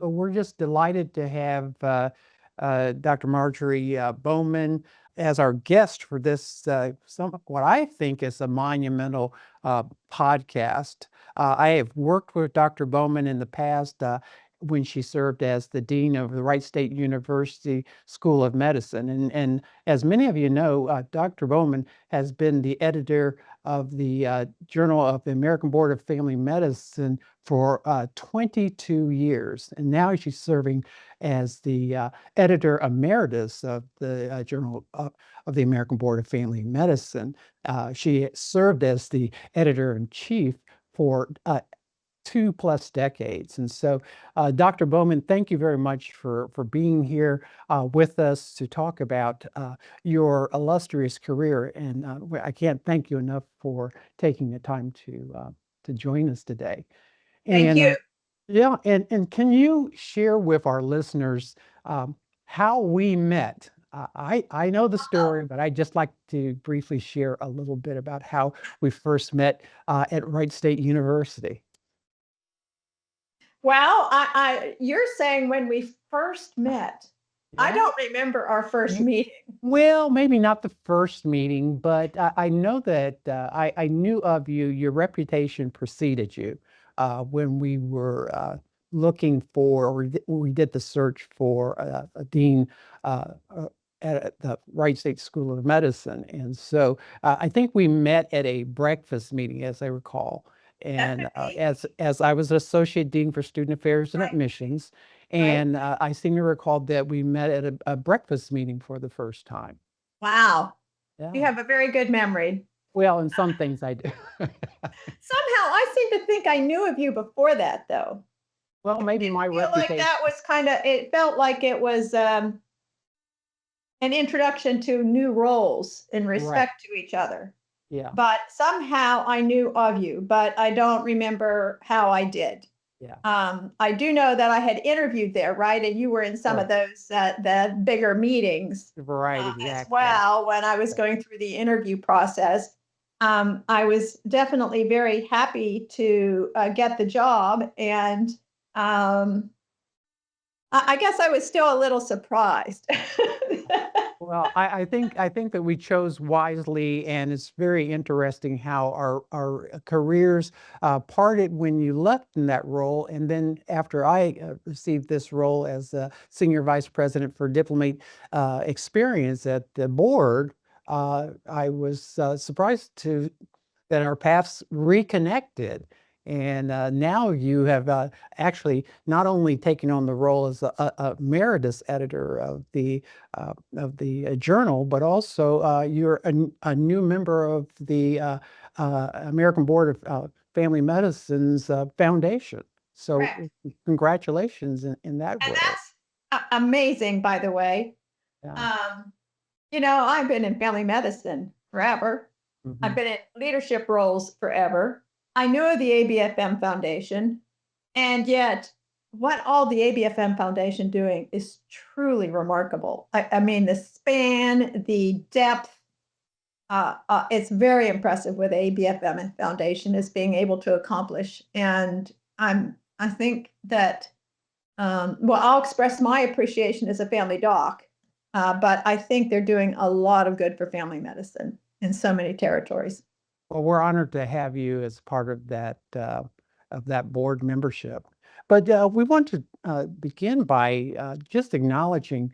we're just delighted to have Dr. Marjorie Bowman as our guest for this what I think is a monumental podcast. I have worked with Dr. Bowman in the past when she served as the dean of the Wright State University School of Medicine, and as many of you know, Dr. Bowman has been the editor of the Journal of the American Board of Family Medicine for 22 years. And now she's serving as the editor emeritus of the Journal of the American Board of Family Medicine. She served as the editor-in-chief for 2+ decades. And so, Dr. Bowman, thank you very much for being here with us to talk about your illustrious career. And I can't thank you enough for taking the time to join us today. Thank And you. yeah, and can you share with our listeners how we met? I know the story, but I'd just like to briefly share a little bit about how we first met at Wright State University. Well, you're saying when we first met. I Yeah. don't remember our first You- meeting. Well, maybe not the first meeting, but I know that I knew of you. Your reputation preceded you when we were looking for, or we did the search for a dean at the Wright State School of Medicine. And so I think we met at a breakfast meeting, as I recall. And as I was associate dean for student affairs and Right. admissions, Right. and I seem to recall that we met at a breakfast meeting for the first time. Wow. You Yeah. have a very good memory. Well, in some things I do. Somehow I seem to think I knew of you before that, though. Well, maybe my I feel like reputation. that was it felt like it was an introduction to new roles in respect to each other. Yeah. But somehow I knew of you, but I don't remember how I did. Yeah. I do know that I had interviewed there, right? And you were in some of those the bigger meetings Right, as exactly. well when I was going through the interview process. I was definitely very happy to get the job, and I guess I was still a little surprised. Well, I think that we chose wisely, and it's very interesting how our careers parted when you left in that role, and then after I received this role as senior vice president for Diplomate Experience at the board, I was surprised that our paths reconnected. And now you have actually not only taken on the role as a emeritus editor of the journal, but also you're a new member of the American Board of Family Medicine's foundation. So Correct. congratulations in that And role. that's amazing, by the way. Yeah. I've been in family medicine forever. I've Mhm. been in leadership roles forever. I knew of the ABFM Foundation, and yet what all the ABFM Foundation doing is truly remarkable. I mean, the span, the depth, it's very impressive what the ABFM Foundation is being able to accomplish. And I think that, well, I'll express my appreciation as a family doc, but I think they're doing a lot of good for family medicine in so many territories. Well, we're honored to have you as part of that board membership. But we want to begin by just acknowledging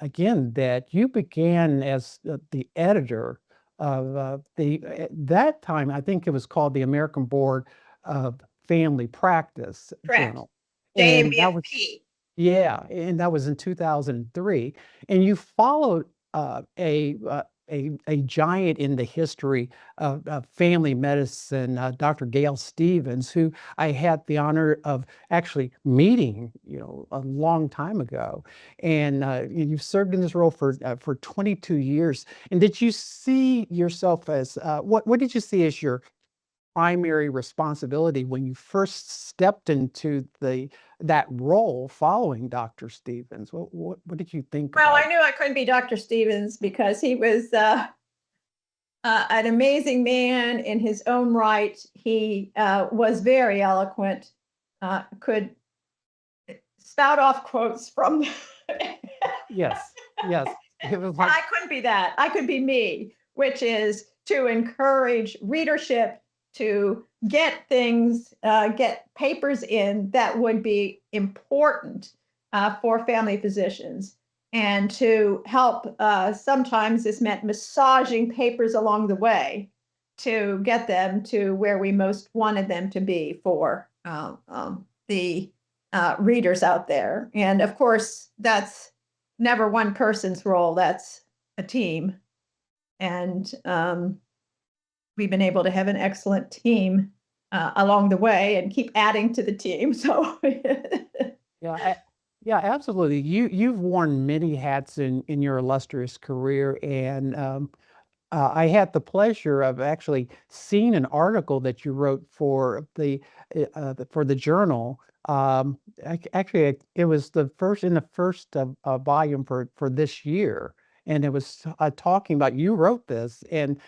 again that you began as the editor of at that time, I think it was called the American Board of Family Practice Correct. Journal. And that was, JABFM. yeah, and that was in 2003. And you followed a giant in the history of family medicine, Dr. Gail Stevens, who I had the honor of actually meeting, a long time ago. And you've served in this role for 22 years. And did you see yourself as what did you see as your primary responsibility when you first stepped into that role following Dr. Stevens? What did you think Well, about? I knew I couldn't be Dr. Stevens because he was an amazing man in his own right. He was very eloquent, could spout off quotes from. Yes, yes. It was I like, couldn't be that. I could be me, which is to encourage readership to get things, get papers in that would be important for family physicians, and to help. Sometimes this meant massaging papers along the way to get them to where we most wanted them to be for the readers out there. And of course, that's never one person's role, that's a team. And we've been able to have an excellent team along the way and keep adding to the team. So, yeah, yeah, absolutely. You've worn many hats in your illustrious career, and I had the pleasure of actually seeing an article that you wrote for the journal. Actually, it was the first in the first volume for this year, and it was talking about, you wrote this, and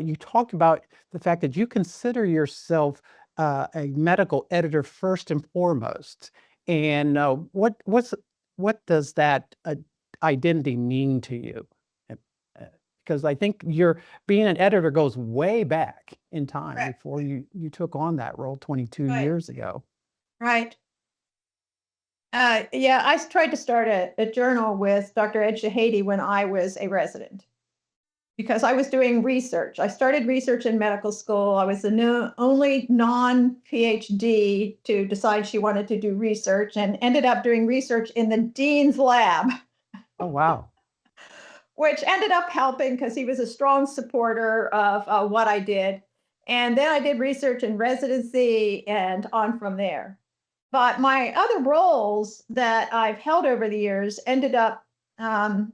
you talked about the fact that you consider yourself a medical editor first and foremost. And what does that identity mean to you? Because I think your being an editor goes way back in time correct. before you took on that role 22 Right. years ago. Right. Yeah, I tried to start a journal with Dr. Ed Shahady when I was a resident, because I was doing research. I started research in medical school. I was the only non PhD to decide she wanted to do research, and ended up doing research in the dean's lab, Oh, wow. which ended up helping because he was a strong supporter of what I did. And then I did research in residency and on from there. But my other roles that I've held over the years ended up and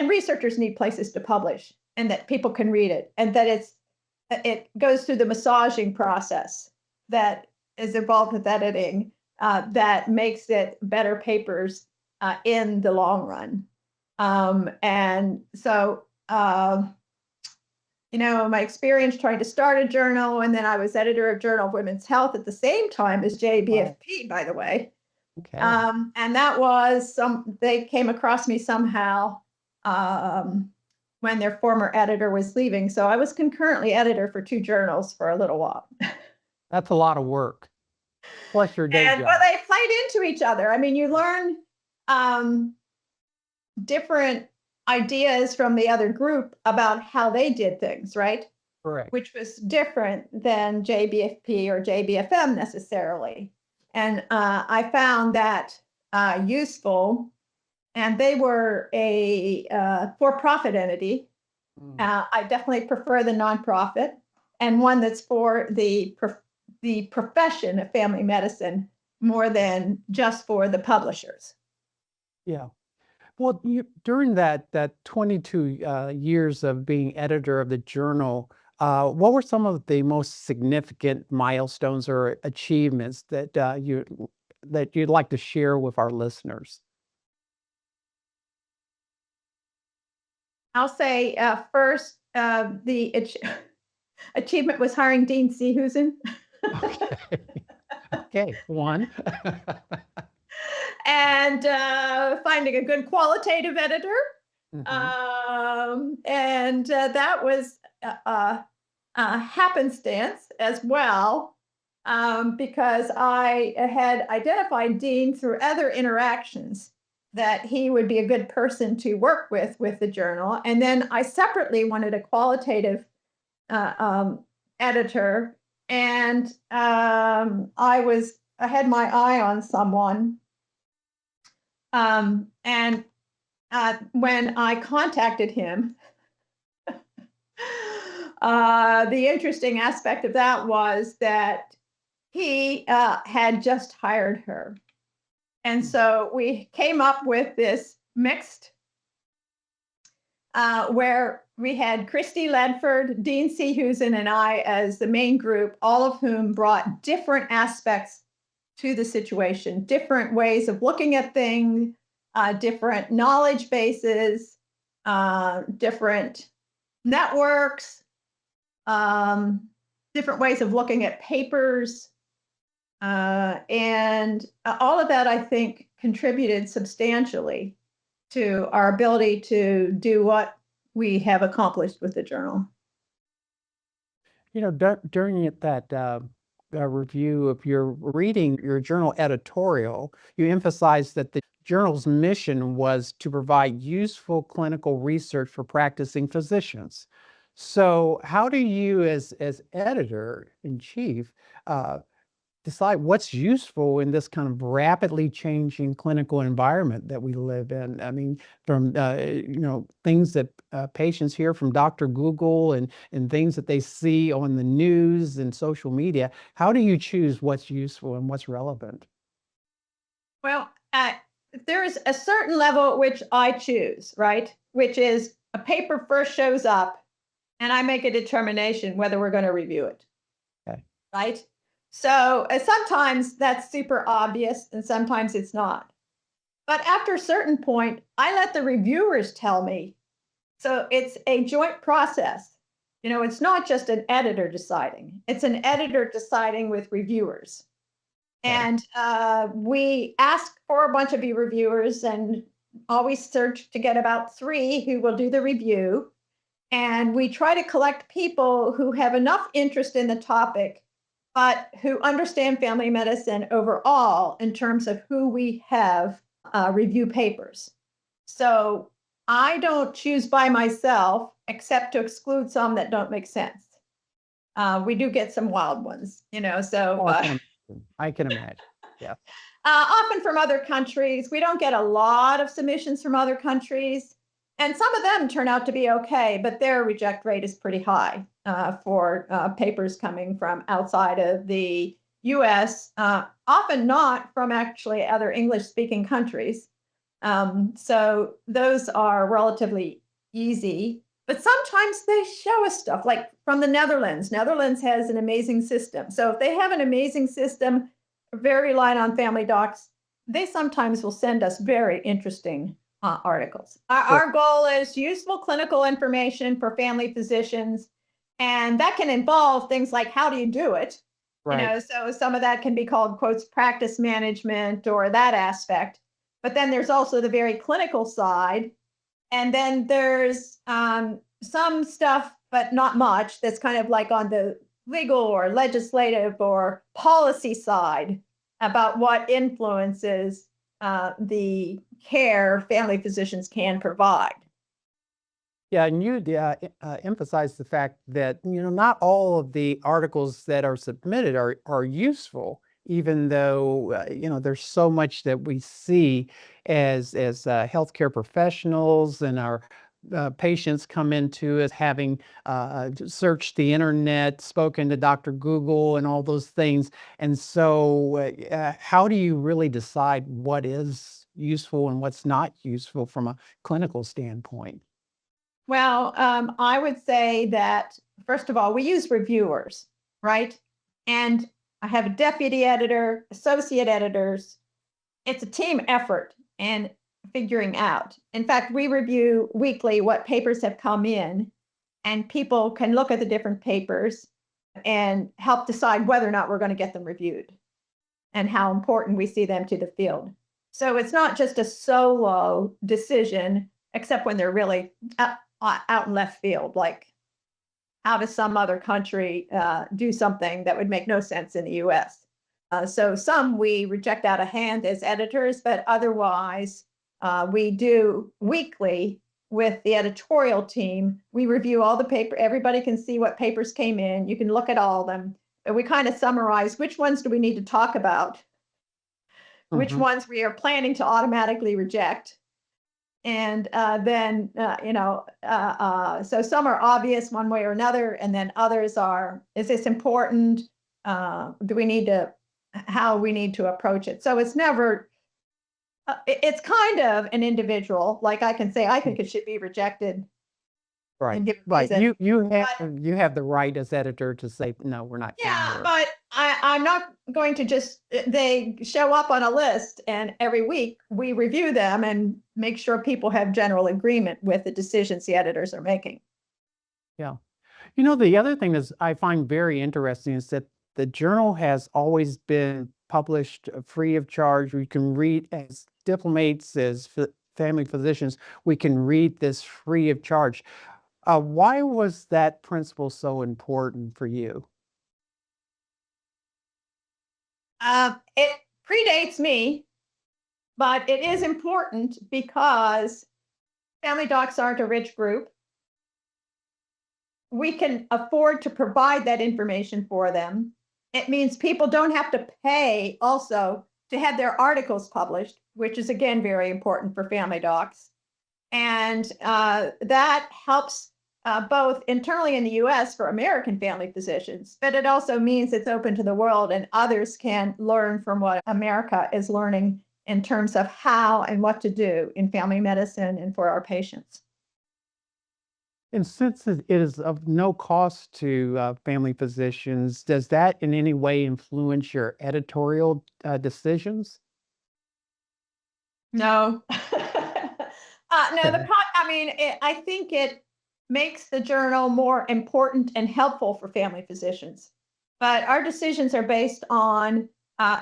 researchers need places to publish and that people can read it, and that it goes through the massaging process that is involved with editing, that makes it better papers in the long run. And so, my experience trying to start a journal, and then I was editor of Journal of Women's Health at the same time as Wow. JBFP, by the way. Okay. And that was they came across me somehow when their former editor was leaving. So I was concurrently editor for two journals for a little while. That's a lot of work, plus your day And job. well, they played into each other. I mean, you learn um, different ideas from the other group about how they did things, right? Correct. Which was different than JBFP or JBFM necessarily. And I found that useful. And they were a for-profit entity. I definitely prefer the nonprofit, and one that's for the profession of family medicine more than just for the publishers. Yeah. Well, during that 22 years of being editor of the journal, what were some of the most significant milestones or achievements that you'd like to share with our listeners? I'll say first, the achievement was hiring Dean Seehusen. Okay. Okay, one. And finding a good qualitative editor. Mhm. And that was happenstance as well, because I had identified Dean through other interactions that he would be a good person to work with the journal. And then I separately wanted a qualitative editor, and I had my eye on someone, and when I contacted him, the interesting aspect of that was that he had just hired her. And so we came up with this mixed, where we had Christy Ledford, Dean Seehusen, and I as the main group, all of whom brought different aspects to the situation, different ways of looking at things, different knowledge bases, different networks, different ways of looking at papers, And all of that, I think, contributed substantially to our ability to do what we have accomplished with the journal. During that review of your reading your journal editorial, you emphasized that the journal's mission was to provide useful clinical research for practicing physicians. So, how do you, as editor in chief, uh, decide what's useful in this kind of rapidly changing clinical environment that we live in? I mean, from things that patients hear from Dr. Google and things that they see on the news and social media. How do you choose what's useful and what's relevant? Well, there's a certain level at which I choose, right? Which is a paper first shows up and I make a determination whether we're going to review it. Okay. Right? So sometimes that's super obvious and sometimes it's not. But after a certain point, I let the reviewers tell me. So it's a joint process. It's not just an editor deciding, it's an editor deciding with reviewers. Okay. And we ask for a bunch of reviewers and always search to get about 3 who will do the review. And we try to collect people who have enough interest in the topic, but who understand family medicine overall in terms of who we have review papers. So I don't choose by myself, except to exclude some that don't make sense. We do get some wild ones, so. Oh, I can imagine. Yeah. Often from other countries. We don't get a lot of submissions from other countries. And some of them turn out to be okay, but their reject rate is pretty high for papers coming from outside of the US, often not from actually other English speaking countries. So those are relatively easy. But sometimes they show us stuff like from the Netherlands. Netherlands has an amazing system. So if they have an amazing system, very reliant on family docs, they sometimes will send us very interesting articles. Our goal is useful clinical information for family physicians, and that can involve things like how do you do it? Right. So some of that can be called quotes practice management or that aspect. But then there's also the very clinical side, and then there's some stuff, but not much, that's kind of like on the legal or legislative or policy side about what influences the care family physicians can provide. Yeah, and you emphasize the fact that not all of the articles that are submitted are useful, even though there's so much that we see as healthcare professionals and our patients come into us having searched the internet, spoken to Dr. Google, and all those things. And so, how do you really decide what is useful and what's not useful from a clinical standpoint? Well, I would say that, first of all, we use reviewers, right? And I have a deputy editor, associate editors. It's a team effort and figuring out. In fact, we review weekly what papers have come in, and people can look at the different papers and help decide whether or not we're going to get them reviewed and how important we see them to the field. So it's not just a solo decision, except when they're really out in left field, like how does some other country do something that would make no sense in the US? So some we reject out of hand as editors, but otherwise we do weekly with the editorial team. We review all the paper. Everybody can see what papers came in. You can look at all of them. And we kind of summarize which ones do we need to talk about, which Mhm. ones we are planning to automatically reject. And then, so some are obvious one way or another, and then others are, is this important? Do we need to, how we need to approach it? So it's never, it's kind of an individual, like I can say, I think it should be rejected Right, and give a right. reason. You have the right as editor to say, "No, we're not going Yeah, there." but I'm not going to just, they show up on a list and every week we review them and make sure people have general agreement with the decisions the editors are making. Yeah. The other thing is I find very interesting is that the journal has always been published free of charge. We can read as diplomates, as family physicians, we can read this free of charge. Why was that principle so important for you? It predates me, but it is important because family docs aren't a rich group. We can afford to provide that information for them. It means people don't have to pay also to have their articles published, which is again very important for family docs. And that helps both internally in the US for American family physicians, but it also means it's open to the world and others can learn from what America is learning in terms of how and what to do in family medicine and for our patients. And since it is of no cost to family physicians, does that in any way influence your editorial decisions? No. No, Okay. I mean, I think it makes the journal more important and helpful for family physicians. But our decisions are based on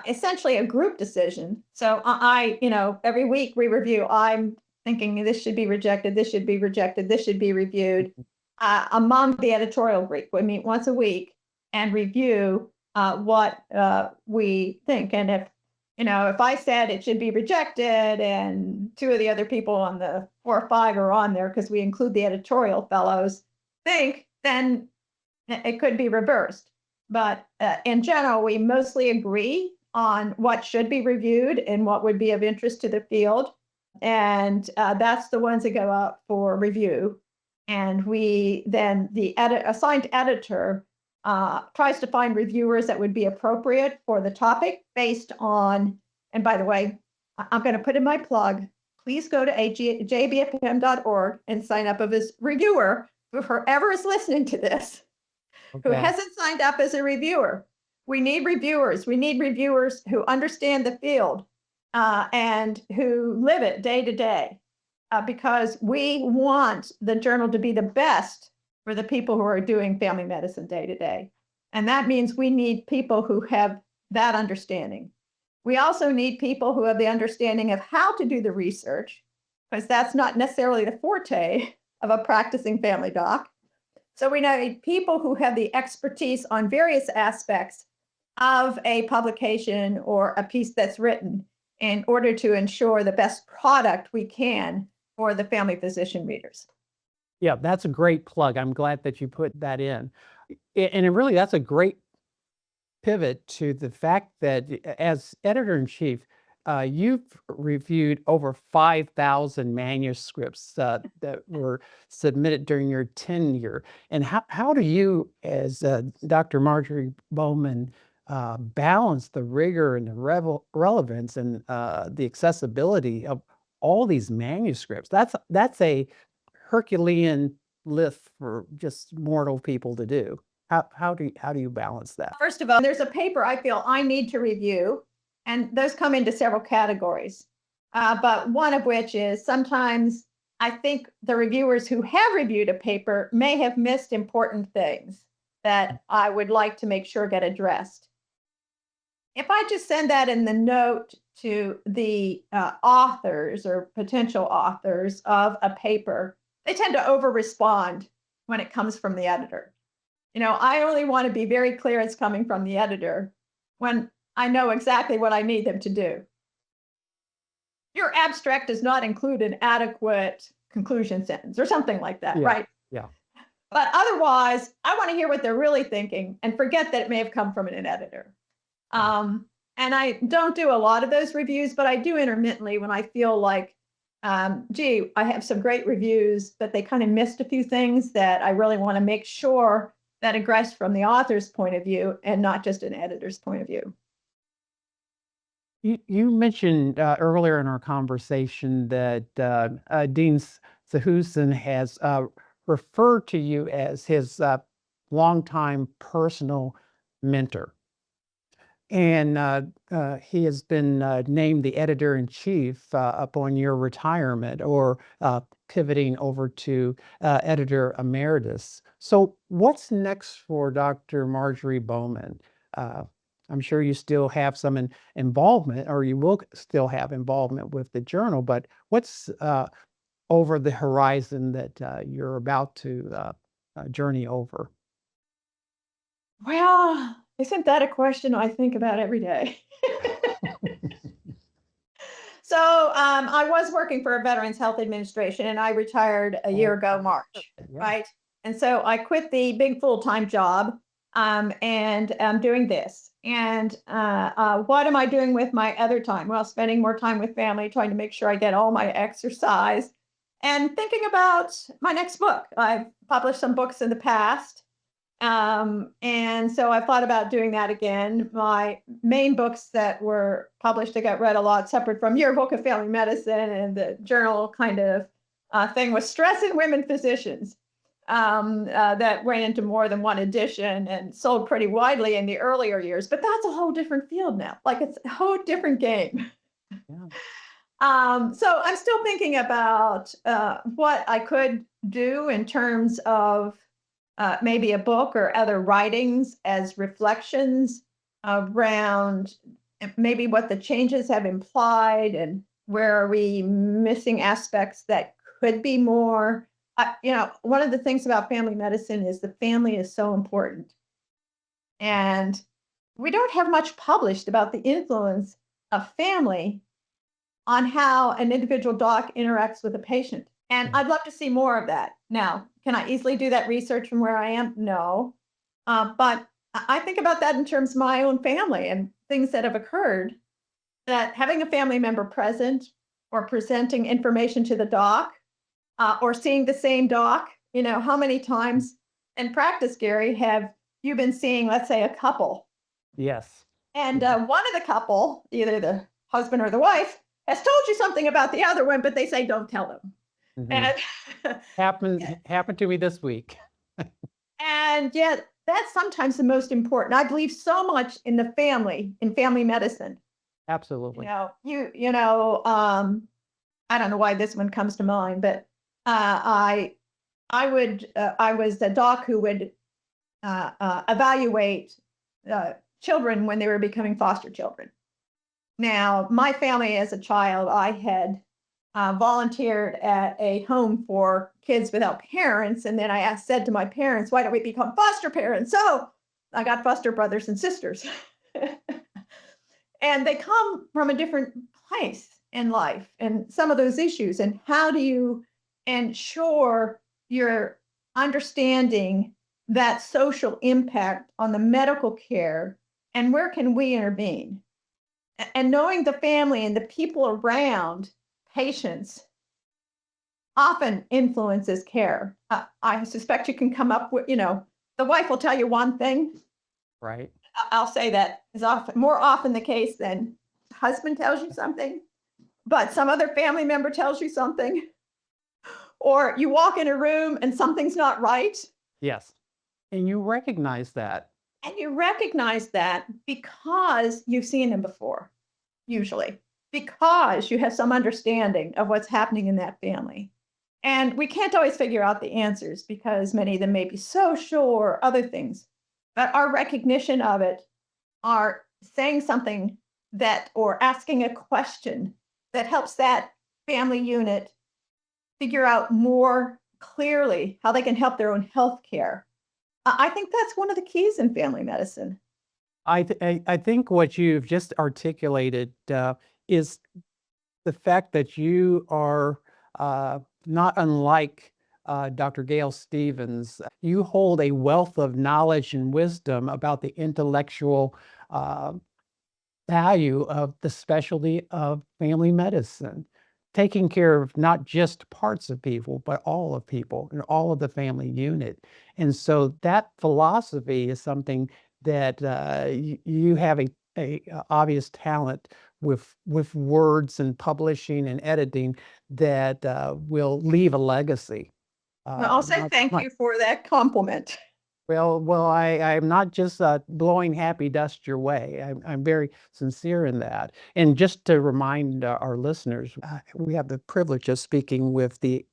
essentially a group decision. So every week we review. I'm thinking this should be rejected, this should be rejected, this should be reviewed. Among the editorial group, we meet once a week and review what we think. And if I said it should be rejected and two of the other people on the 4 or 5 are on there because we include the editorial fellows think, then it could be reversed. But in general, we mostly agree on what should be reviewed and what would be of interest to the field. And that's the ones that go out for review. And the assigned editor tries to find reviewers that would be appropriate for the topic based on, and by the way, I'm going to put in my plug. Please go to jabfm.org and sign up as a reviewer. Whoever is listening to this who Okay. hasn't signed up as a reviewer, we need reviewers. We need reviewers who understand the field and who live it day to day because we want the journal to be the best for the people who are doing family medicine day to day. And that means we need people who have that understanding. We also need people who have the understanding of how to do the research, because that's not necessarily the forte of a practicing family doc. So we need people who have the expertise on various aspects of a publication or a piece that's written in order to ensure the best product we can for the family physician readers. Yeah, that's a great plug. I'm glad that you put that in. And really, that's a great pivot to the fact that as editor-in-chief, you've reviewed over 5,000 manuscripts that were submitted during your tenure. And how do you, as Dr. Marjorie Bowman, balance the rigor and the relevance and the accessibility of all these manuscripts? That's a Herculean lift for just mortal people to do. How do you balance that? First of all, there's a paper I feel I need to review, and those come into several categories. But one of which is sometimes I think the reviewers who have reviewed a paper may have missed important things that I would like to make sure get addressed. If I just send that in the note to the authors or potential authors of a paper, they tend to over-respond when it comes from the editor. I only want to be very clear it's coming from the editor when I know exactly what I need them to do. Your abstract does not include an adequate conclusion sentence or something like that, Yeah, right? yeah. But otherwise, I want to hear what they're really thinking and forget that it may have come from an editor. And I don't do a lot of those reviews, but I do intermittently when I feel like, gee, I have some great reviews, but they kind of missed a few things that I really want to make sure that addressed from the author's point of view and not just an editor's point of view. You mentioned earlier in our conversation that Dean Sahusin has referred to you as his longtime personal mentor. And he has been named the editor-in-chief upon your retirement or pivoting over to editor emeritus. So what's next for Dr. Marjorie Bowman? I'm sure you still have some involvement, or you will still have involvement with the journal, but what's over the horizon that you're about to journey over? Well, isn't that a question I think about every day? So I was working for a Veterans Health Administration and I retired a year ago, March, Yeah. right? And so I quit the big full time job and I'm doing this. And what am I doing with my other time? Well, spending more time with family, trying to make sure I get all my exercise and thinking about my next book. I've published some books in the past. And so I thought about doing that again. My main books that were published, I got read a lot separate from your book of family medicine and the journal kind of thing was Stress in Women Physicians. That ran into more than one edition and sold pretty widely in the earlier years, but that's a whole different field now. Like it's a whole different game. Yeah. So I'm still thinking about what I could do in terms of maybe a book or other writings as reflections around maybe what the changes have implied and where are we missing aspects that could be more. One of the things about family medicine is the family is so important. And we don't have much published about the influence of family on how an individual doc interacts with a patient. And I'd love to see more of that. Now, can I easily do that research from where I am? No. But I think about that in terms of my own family and things that have occurred, that having a family member present or presenting information to the doc or seeing the same doc, how many times in practice, Gary, have you been seeing, let's say, a couple? Yes. And Yeah. one of the couple, either the husband or the wife, has told you something about the other one, but they say don't tell them. Mhm. And Happened to me this week. and yet that's sometimes the most important. I believe so much in the family, in family medicine. Absolutely. I don't know why this one comes to mind, but I was a doc who would evaluate children when they were becoming foster children. Now, my family as a child, I had volunteered at a home for kids without parents. And then said to my parents, why don't we become foster parents? So I got foster brothers and sisters. And they come from a different place in life and some of those issues. And how do you ensure you're understanding that social impact on the medical care and where can we intervene? And knowing the family and the people around patients often influences care. I suspect you can come up with, the wife will tell you one thing. Right. I'll say that is more often the case than husband tells you something, but some other family member tells you something, or you walk in a room and something's not right. Yes. And you recognize that. And you recognize that because you've seen him before, usually, because you have some understanding of what's happening in that family. And we can't always figure out the answers because many of them may be social or other things. But our recognition of it, are saying something that or asking a question that helps that family unit figure out more clearly how they can help their own health care. I think that's one of the keys in family medicine. I think what you've just articulated is the fact that you are not unlike Dr. Gail Stevens. You hold a wealth of knowledge and wisdom about the intellectual uh, value of the specialty of family medicine, taking care of not just parts of people, but all of people and all of the family unit. And so that philosophy is something that you have a obvious talent with words and publishing and editing that will leave a legacy. Well, I'll say thank Not you for that compliment. well, I'm not just blowing happy dust your way. I'm very sincere in that. And just to remind our listeners, we have the privilege of speaking with the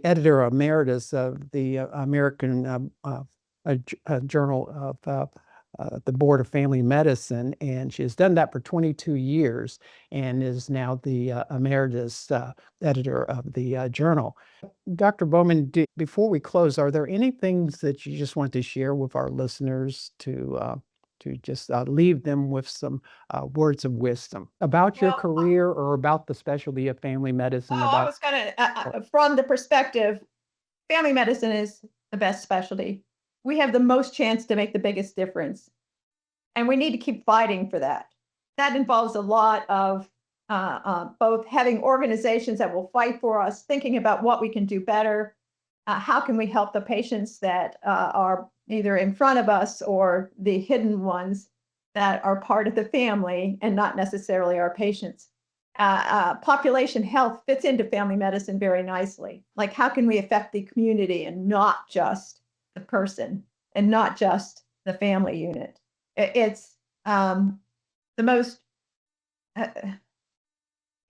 editor emeritus of the American Journal of the Board of Family Medicine, and she has done that for 22 years and is now the emeritus editor of the journal. Dr. Bowman, before we close, are there any things that you just want to share with our listeners to just leave them with some words of wisdom about your Well, career or about the specialty of family medicine? I was going to, from the perspective, family medicine is the best specialty. We have the most chance to make the biggest difference. And we need to keep fighting for that. That involves a lot of both having organizations that will fight for us, thinking about what we can do better, how can we help the patients that are either in front of us or the hidden ones that are part of the family and not necessarily our patients. Population health fits into family medicine very nicely. Like, how can we affect the community and not just the person and not just the family unit? It's the most,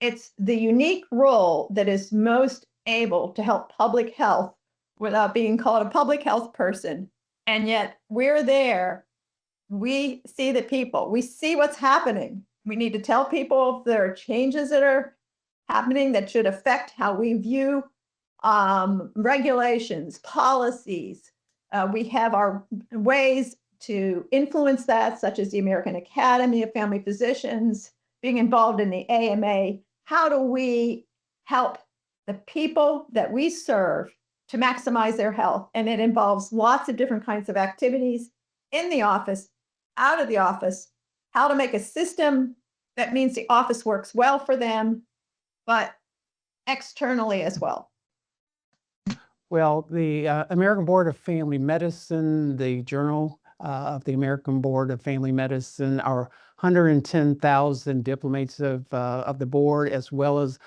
it's the unique role that is most able to help public health without being called a public health person. And yet we're there. We see the people, we see what's happening. We need to tell people if there are changes that are happening that should affect how we view regulations, policies. We have our ways to influence that, such as the American Academy of Family Physicians, being involved in the AMA. How do we help the people that we serve to maximize their health? And it involves lots of different kinds of activities in the office, out of the office, how to make a system that means the office works well for them, but externally as well. Well, the American Board of Family Medicine, the Journal of the American Board of Family Medicine, our 110,000 diplomates of the board, as well as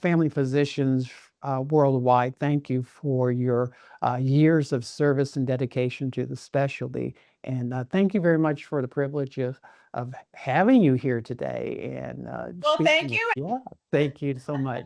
family physicians worldwide, thank you for your years of service and dedication to the specialty. And thank you very much for the privilege of having you here today. And Well, thank you. Yeah, thank you so much.